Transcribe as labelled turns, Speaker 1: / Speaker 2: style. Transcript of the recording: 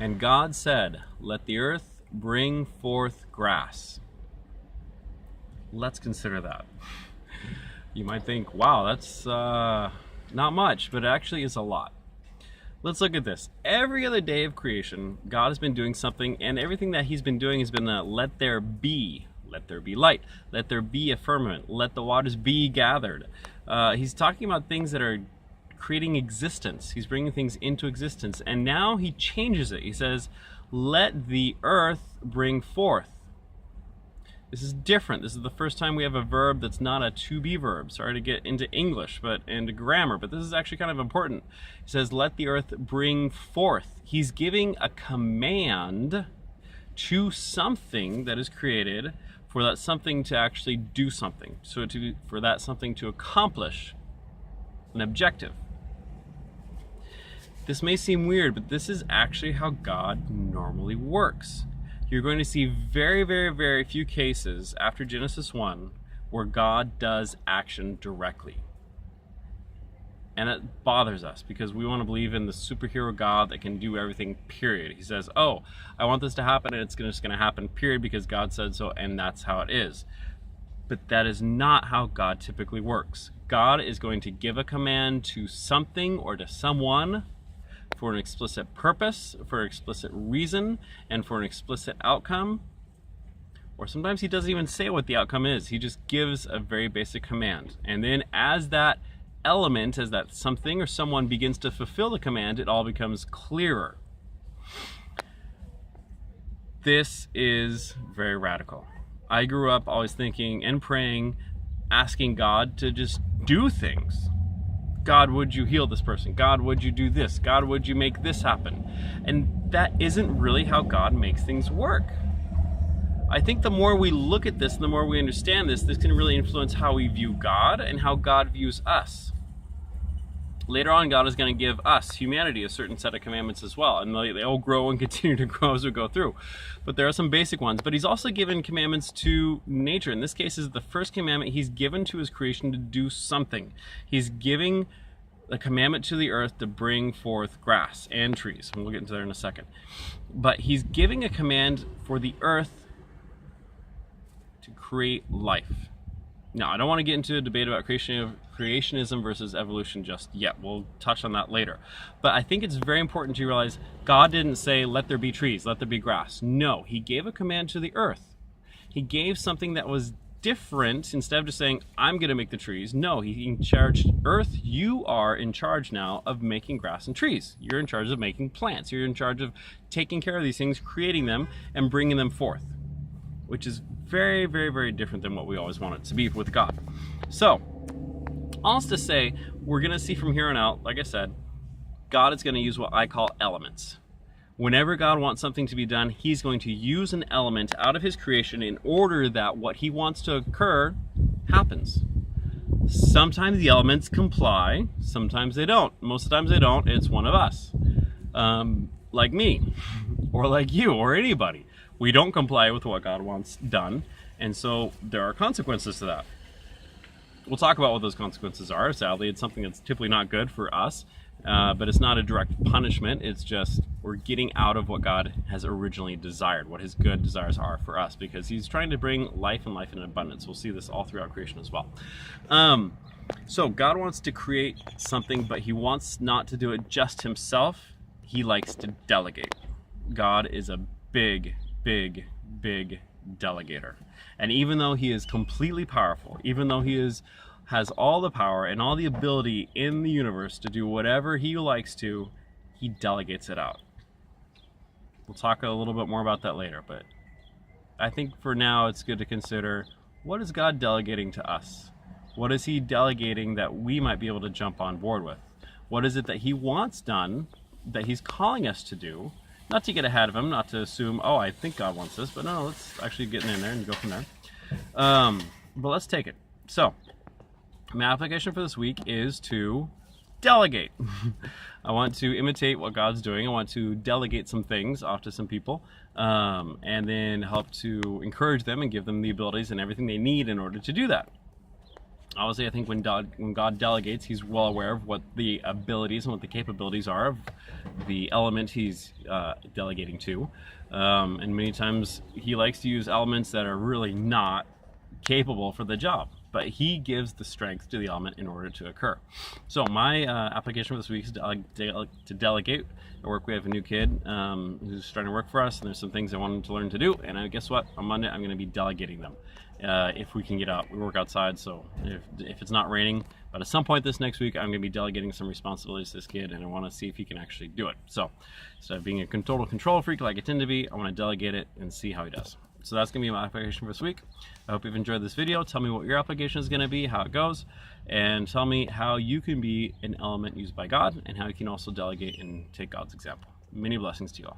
Speaker 1: And God said, let the earth bring forth grass. Let's consider that. You might think, wow, that's not much, but it actually is a lot. Let's look at this. Every other day of creation, God has been doing something, and everything that he's been doing has been let there be. Let there be light. Let there be a firmament. Let the waters be gathered. He's talking about things that are creating existence. He's bringing things into existence. And now he changes it. He says, let the earth bring forth. This is different. This is the first time we have a verb that's not a to be verb. Sorry to get into English, but into grammar, but this is actually kind of important. He says, let the earth bring forth. He's giving a command to something that is created for that something to actually do something. So for that something to accomplish an objective. This may seem weird, but this is actually how God normally works. You're going to see very, very, very few cases after Genesis 1 where God does action directly. And it bothers us because we want to believe in the superhero God that can do everything, period. He says, oh, I want this to happen, and it's just going to happen, period, because God said so, and that's how it is. But that is not how God typically works. God is going to give a command to something or to someone for an explicit purpose, for an explicit reason, and for an explicit outcome. Or sometimes he doesn't even say what the outcome is. He just gives a very basic command. And then as that element, as that something or someone begins to fulfill the command, it all becomes clearer. This is very radical. I grew up always thinking and praying, asking God to just do things. God, would you heal this person? God, would you do this? God, would you make this happen? And that isn't really how God makes things work. I think the more we look at this and the more we understand this, this can really influence how we view God and how God views us. Later on, God is going to give us, humanity, a certain set of commandments as well. And they all grow and continue to grow as we go through. But there are some basic ones. But he's also given commandments to nature. In this case, is the first commandment he's given to his creation to do something. He's giving a commandment to the earth to bring forth grass and trees. And we'll get into that in a second. But he's giving a command for the earth to create life. Now, I don't want to get into a debate about creationism versus evolution just yet. We'll touch on that later. But I think it's very important to realize God didn't say, let there be trees, let there be grass. No, he gave a command to the earth. He gave something that was different. Instead of just saying, I'm going to make the trees. No, he charged earth, you are in charge now of making grass and trees. You're in charge of making plants. You're in charge of taking care of these things, creating them, and bringing them forth. Which is very, very, very different than what we always want it to be with God. So, all this to say, we're going to see from here on out, like I said, God is going to use what I call elements. Whenever God wants something to be done, he's going to use an element out of his creation in order that what he wants to occur happens. Sometimes the elements comply, sometimes they don't. Most of the times they don't. It's one of us. Like me, or like you, or anybody. We don't comply with what God wants done, and so there are consequences to that. We'll talk about what those consequences are. Sadly, it's something that's typically not good for us, but it's not a direct punishment. It's just we're getting out of what God has originally desired, what his good desires are for us, because he's trying to bring life and life in abundance. We'll see this all throughout creation as well. So God wants to create something, but he wants not to do it just himself. He likes to delegate. God is a big delegator. And even though he is completely powerful, even though he has all the power and all the ability in the universe to do whatever he likes to, he delegates it out. We'll talk a little bit more about that later, but I think for now it's good to consider, what is God delegating to us? What is he delegating that we might be able to jump on board with? What is it that he wants done, that he's calling us to do? Not to get ahead of him, not to assume, oh, I think God wants this, but no, let's actually get in there and go from there. But let's take it. So, my application for this week is to delegate. I want to imitate what God's doing. I want to delegate some things off to some people, and then help to encourage them and give them the abilities and everything they need in order to do that. Obviously, I think when God delegates, he's well aware of what the abilities and what the capabilities are of the element he's delegating to. And many times he likes to use elements that are really not capable for the job, but he gives the strength to the element in order to occur. So my application for this week is to delegate. At work we have a new kid who's starting to work for us, and there's some things I want him to learn to do, and guess what, on Monday I'm going to be delegating them. If we can get out, we work outside, so if it's not raining, but at some point this next week I'm going to be delegating some responsibilities to this kid, and I want to see if he can actually do it. So instead of being a total control freak like I tend to be, I want to delegate it and see how he does. So that's going to be my application for this week. I hope you've enjoyed this video. Tell me what your application is going to be, how it goes, and tell me how you can be an element used by God and how you can also delegate and take God's example. Many blessings to you all.